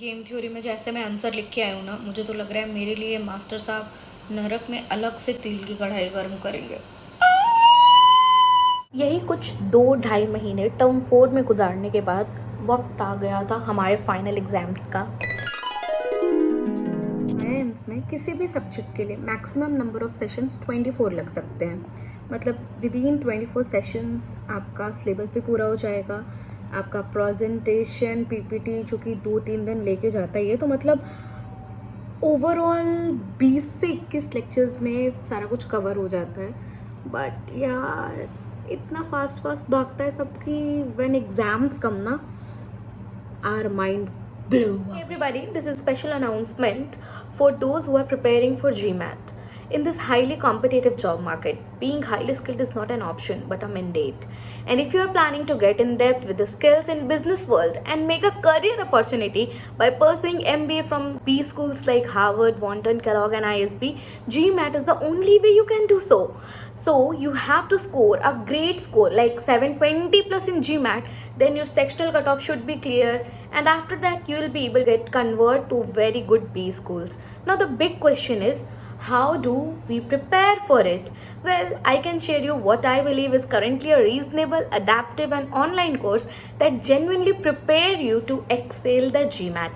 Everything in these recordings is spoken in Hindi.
गेम थ्योरी में जैसे मैं आंसर लिख के आई हूँ ना, मुझे तो लग रहा है मेरे लिए मास्टर साहब नरक में अलग से तिल की कढ़ाई गर्म करेंगे। यही कुछ 2-2.5 महीने टर्म 4 में गुजारने के बाद वक्त आ गया था हमारे फाइनल एग्जाम्स का। साइंस में किसी भी सब्जेक्ट के लिए मैक्सिमम नंबर ऑफ सेशंस 24 लग सकते हैं। मतलब विद इन 24 सेशंस आपका सिलेबस भी पूरा हो जाएगा, आपका प्रेजेंटेशन पीपीटी जो कि 2-3 दिन लेके जाता ही है, तो मतलब ओवरऑल 20 से 21 लेक्चर्स में सारा कुछ कवर हो जाता है। बट यार इतना फास्ट भागता है सबकी व्हेन एग्जाम्स कम ना, our mind blew up. Hey everybody, this is a special announcement for those who are preparing for GMAT. In this highly competitive job market, being highly skilled is not an option but a mandate. And if you are planning to get in depth with the skills in business world and make a career opportunity by pursuing MBA from B schools like Harvard, Wharton, Kellogg and ISB, GMAT is the only way you can do so. So you have to score a great score like 720 plus in GMAT, then your sectional cutoff should be clear, and after that you will be able to get convert to very good B schools. Now the big question is, how do we prepare for it? Well, I can share you what I believe is currently a reasonable, adaptive and online course that genuinely prepare you to excel the GMAT.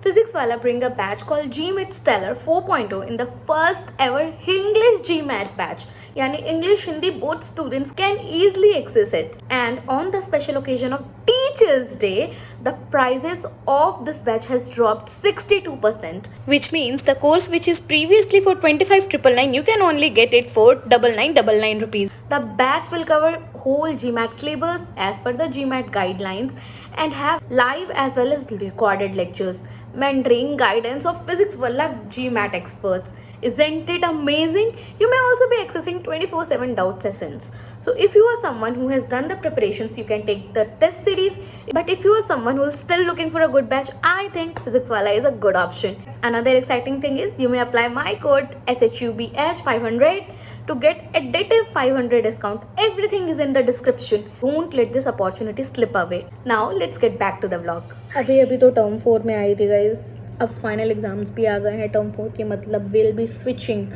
Physics Wala bring a batch called GMAT Stellar 4.0 in the first ever English GMAT batch. Yani English Hindi both students can easily access it. And on the special occasion of Teachers Day, the prices of this batch has dropped 62%. Which means the course which is previously for 25,999, you can only get it for 9999 rupees. The batch will cover whole GMAT syllabus as per the GMAT guidelines and have live as well as recorded lectures, mentoring, guidance of Physics Wala GMAT experts. Isn't it amazing? You may also be accessing 24/7 doubt sessions. So if you are someone who has done the preparations, you can take the test series. But if you are someone who is still looking for a good batch, I think Physics Wala is a good option. Another exciting thing is you may apply my code SHUBH500 to get additive 500 discount. Everything is in the description. Don't let this opportunity slip away. Now let's get back to the vlog. अभी तो टर्म 4 में आई थी गाइस, अब फाइनल एग्जाम्स भी आ गए हैं टर्म 4 के, मतलब will be switching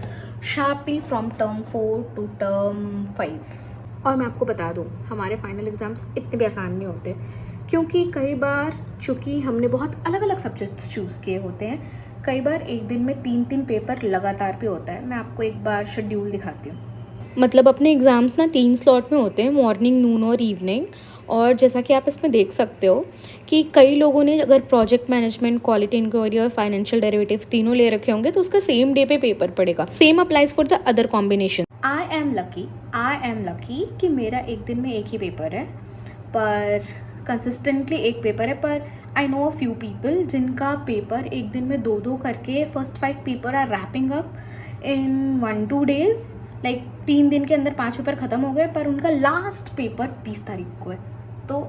sharply from term 4 to term 5। और मैं आपको बता दूं, हमारे फाइनल एग्ज़ाम्स इतने भी आसान नहीं होते, क्योंकि कई बार चूँकि हमने बहुत अलग अलग सब्जेक्ट्स चूज़ किए होते हैं, कई बार एक दिन में 3 पेपर लगातार भी होता है। मैं आपको एक बार शेड्यूल दिखाती हूँ। मतलब अपने एग्ज़ाम्स ना 3 स्लॉट में होते हैं, मॉर्निंग, नून और इवनिंग। और जैसा कि आप इसमें देख सकते हो कि कई लोगों ने अगर प्रोजेक्ट मैनेजमेंट, क्वालिटी इंक्वायरी और फाइनेंशियल डेरिवेटिव्स तीनों ले रखे होंगे तो उसका सेम डे पे पेपर पड़ेगा। Same applies for the other combination. I am lucky कि मेरा एक दिन में एक ही पेपर है, पर कंसिस्टेंटली एक पेपर है। पर I know a few people जिनका पेपर एक दिन में 2-2 करके first 5 paper are wrapping up in 1-2 days. Like 3 दिन के अंदर 5 पेपर ख़त्म हो गए, पर उनका लास्ट पेपर 30 तारीख को है। तो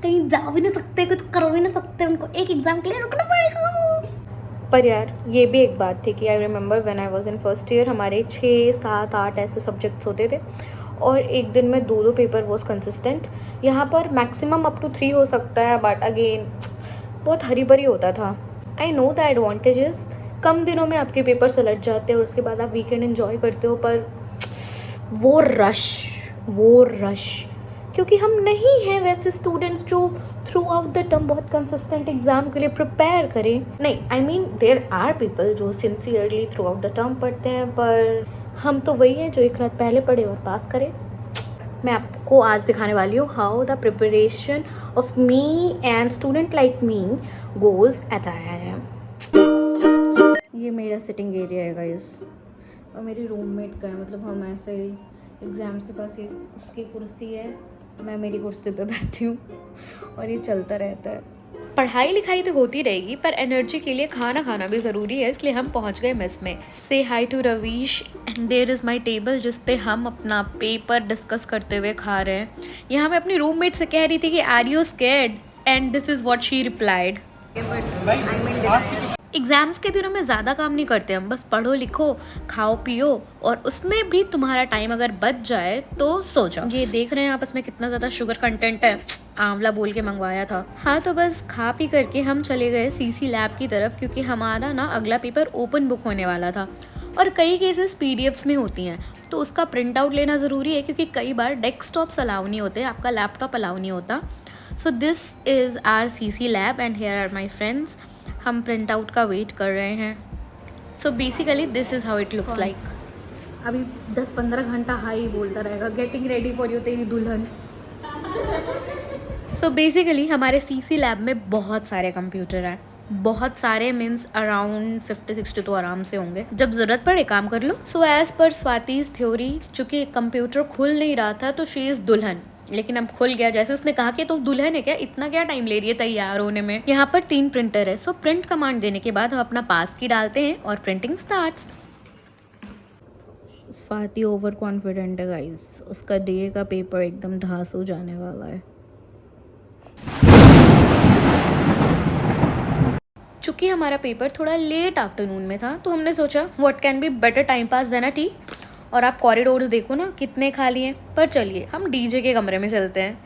कहीं जा भी नहीं सकते, कुछ कर भी नहीं सकते, उनको एक एग्ज़ाम के लिए रुकना पड़ेगा। पर यार ये भी एक बात थी कि I remember when I was in first year, हमारे 6, 7, 8 ऐसे सब्जेक्ट्स होते थे और एक दिन में 2-2 पेपर वॉज कंसिस्टेंट। यहाँ पर मैक्सिमम अप टू 3 हो सकता है, बट अगेन बहुत हरी भरी होता था। आई नो द एडवांटेजेस, कम दिनों में आपके पेपर सलट जाते हैं और उसके बाद आप वीकेंड एंजॉय करते हो, पर वो रश क्योंकि हम नहीं हैं वैसे स्टूडेंट्स जो थ्रू आउट द टर्म बहुत कंसिस्टेंट एग्ज़ाम के लिए प्रिपेयर करें। नहीं, I mean there are people जो sincerely throughout the term पढ़ते हैं, पर हम तो वही हैं जो एक रात पहले पढ़े और पास करें। मैं आपको आज दिखाने वाली हूँ how the preparation of me and student like me goes at IIM। ये मेरा सिटिंग एरिया है गाइस, और मेरी रूममेट का है। मतलब हम ऐसे ही एग्ज़ाम्स के पास, ये उसकी कुर्सी है, मैं मेरी कुर्सी पे बैठी हूँ और ये चलता रहता है। पढ़ाई लिखाई तो होती रहेगी, पर एनर्जी के लिए खाना खाना भी ज़रूरी है, इसलिए हम पहुँच गए मेस में। Say hi to Ravish, and there is my table जिस पे हम अपना पेपर डिस्कस करते हुए खा रहे हैं। यहाँ मैं अपनी रूममेट से कह रही थी कि are you scared, and this is what she replied. Exams के दिनों में ज़्यादा काम नहीं करते हम, बस पढ़ो लिखो, खाओ पियो, और उसमें भी तुम्हारा टाइम अगर बच जाए तो सो जाओ। ये देख रहे हैं आप इसमें कितना ज़्यादा शुगर कंटेंट है। आंवला बोल के मंगवाया था। हाँ तो बस खा पी करके हम चले गए सीसी लैब की तरफ, क्योंकि हमारा ना अगला पेपर ओपन बुक होने वाला था और कई केसेस पीडीएफ्स में होती हैं, तो उसका प्रिंट आउट लेना ज़रूरी है, क्योंकि कई बार डेस्कटॉप्स अलाउ नहीं होते, आपका लैपटॉप अलाउ नहीं होता। So this is our CC lab and here are my friends. हम प्रिंट आउट का वेट कर रहे हैं। So basically this is how it looks like. अभी 10-15 घंटा हाई बोलता रहेगा, गेटिंग रेडी फॉर यू तेरी दुल्हन। सो बेसिकली हमारे सीसी लैब में बहुत सारे कंप्यूटर हैं, बहुत सारे मीन्स अराउंड 50-60 तो आराम से होंगे, जब ज़रूरत पड़े काम कर लो। सो एज़ पर स्वाति's थ्योरी, चूँकि कंप्यूटर खुल नहीं रहा था तो शी इज़ दुल्हन, लेकिन अब खुल गया। जैसे उसने कहा कि तुम दुल्हन है क्या, इतना क्या टाइम ले रही है तैयार होने में। यहाँ पर 3 प्रिंटर है। सो प्रिंट कमांड देने के बाद हम अपना पास की डालते हैं और printing starts. Swati over confident है गाइस, उसका डीए का पेपर एकदम ढास हो जाने वाला है। चूँकि हमारा पेपर थोड़ा लेट आफ्टरनून में था, तो हमने सोचा what can be better time pass than a tea. और आप कॉरिडोर्स देखो ना कितने खाली हैं। पर चलिए हम डीजे के कमरे में चलते हैं।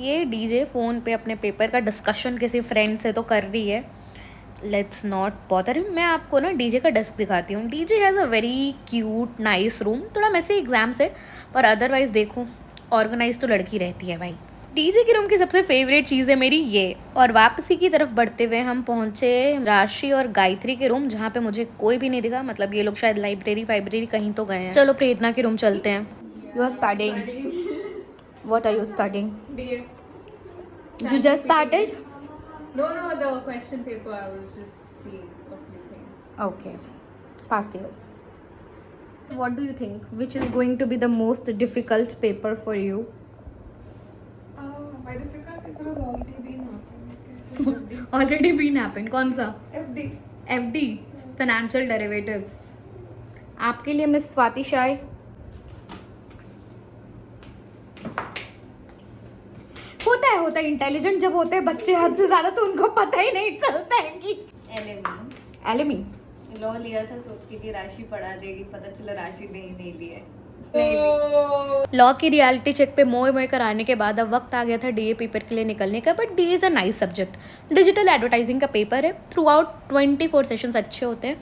ये डीजे फ़ोन पे अपने पेपर का डिस्कशन किसी फ्रेंड से तो कर रही है। Let's not bother him. मैं आपको ना डीजे का डेस्क दिखाती हूँ। DJ has a very cute nice room. थोड़ा मैसे एग्जाम से, पर अदरवाइज़ देखो ऑर्गेनाइज तो लड़की रहती है भाई। डीजे के रूम की सबसे फेवरेट चीज़ है मेरी ये। और वापसी की तरफ बढ़ते हुए हम पहुँचे राशि और गायत्री के रूम, जहाँ पे मुझे कोई भी नहीं दिखा। मतलब ये लोग शायद लाइब्रेरी कहीं तो गए हैं। चलो प्रेरणा के रूम चलते हैं। You are starting, what are you starting? DA. You just started? No, the question paper. I was just seeing a few things. Okay, past years. What do you think? Which is going to be the most difficult paper for you? My difficult paper has already been happening. Already been happened. कौन सा? FD. FD, Financial Derivatives. आपके लिए मिस स्वाति शाय। होता है इंटेलिजेंट जब होते हैं बच्चे हद से ज्यादा, तो उनको पता ही नहीं चलता है कि एलएमई लॉ लिया था सोच के कि राशि पढ़ा देगी, पता चला राशि नहीं ली है। लॉ की रियलिटी चेक पे मोए कराने के बाद अब वक्त आ गया था डीए पेपर के लिए निकलने का। But DA is a nice subject. Digital advertising का पेपर है। थ्रू आउट 24 सेशंस अच्छे होते हैं।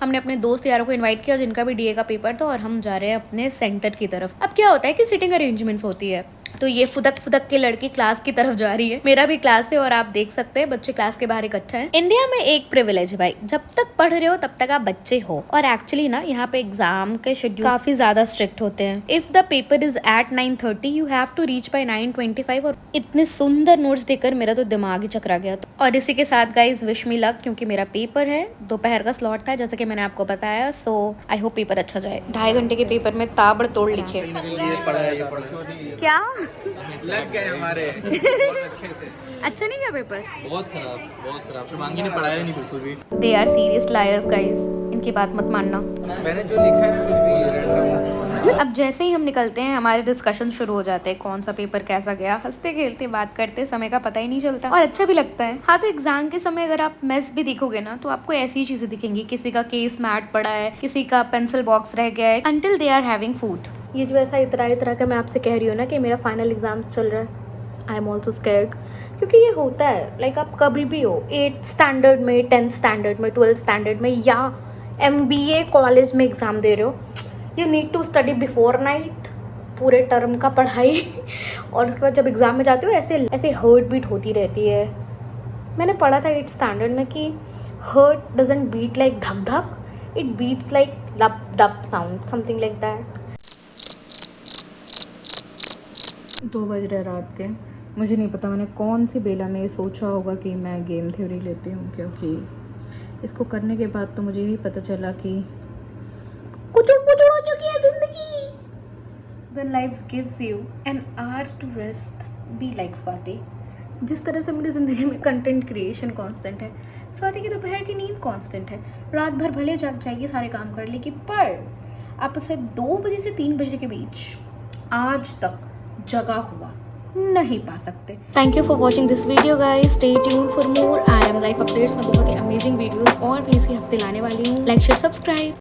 हमने अपने दोस्त यारों को इनवाइट किया जिनका भी डीए का पेपर था, और हम जा रहे हैं अपने सेंटर की तरफ। अब क्या होता है कि सिटिंग अरेंजमेंट्स होती है, तो ये फुदक के लड़की क्लास की तरफ जा रही है। मेरा भी क्लास है और आप देख सकते हैं बच्चे क्लास के बाहर इकट्ठा हैं। इंडिया में एक प्रिविलेज है भाई, जब तक पढ़ रहे हो तब तक आप बच्चे हो। और एक्चुअली ना यहाँ पे एग्जाम के शेड्यूल काफी ज्यादा स्ट्रिक्ट होते हैं। If the paper is at 9:30 you have to reach by 9:25। और इतने सुंदर नोट्स देकर मेरा तो दिमाग ही चकरा गया। और इसी के साथ गाइज विश मी लक, क्योंकि मेरा पेपर है, दोपहर का स्लॉट था जैसा कि मैंने आपको बताया। सो आई होप पेपर अच्छा जाए। 2.5 घंटे के पेपर में ताबड़तोड़ लिखे। क्या लग गए हमारे बहुत अच्छे से। अच्छा नहीं गया पेपर? बहुत खराब। शुभांगी ने पढ़ाया नहीं बिल्कुल भी। They are serious liars guys, इनकी बात मत मानना। मैंने जो लिखा है कुछ भी रैंडम। अब जैसे ही हम निकलते हैं हमारे डिस्कशन शुरू हो जाते हैं, कौन सा पेपर कैसा गया। हंसते खेलते बात करते समय का पता ही नहीं चलता और अच्छा भी लगता है। हाँ तो एग्जाम के समय अगर आप मेस भी देखोगे ना, तो आपको ऐसी चीजें दिखेंगी। किसी का केस मैट पड़ा है, किसी का पेंसिल बॉक्स रह गया है, until they are having food. ये जो ऐसा इतरा का मैं आपसे कह रही हूँ ना कि मेरा फाइनल एग्जाम्स चल रहा है, आई एम ऑल्सो स्कैर्ड। क्योंकि ये होता है लाइक आप कभी भी हो 8th स्टैंडर्ड में, 10th स्टैंडर्ड में, 12th स्टैंडर्ड में, या MBA कॉलेज में एग्ज़ाम दे रहे हो, you need to study before night पूरे टर्म का पढ़ाई। और उसके बाद जब एग्ज़ाम में जाते हो ऐसे हार्ट बीट होती रहती है। मैंने पढ़ा था 8th स्टैंडर्ड में कि हार्ट डजंट बीट लाइक धक धक, इट बीट्स लाइक लब दब साउंड, समथिंग लाइक दैट। 2 बज रहे रात के। मुझे नहीं पता मैंने कौन सी बेला में ये सोचा होगा कि मैं गेम थ्योरी लेती हूँ, क्योंकि इसको करने के बाद तो मुझे यही पता चला कि कुछ हो चुकी है जिंदगी। When life gives you an hour to rest, be like Swati. जिस तरह से मेरी ज़िंदगी में कंटेंट क्रिएशन कांस्टेंट है, स्वाति की दोपहर की नींद कांस्टेंट है। रात भर भले जाग जाएगी, सारे काम कर लेगी, पर आप उसे 2 बजे से 3 बजे के बीच आज तक जगा हुआ नहीं पा सकते। Thank you for watching this video guys. Stay tuned for more I am life updates में बहुत ही अमेजिंग वीडियोस और भी इसी हफ्ते लाने वाली हूँ। Like share subscribe.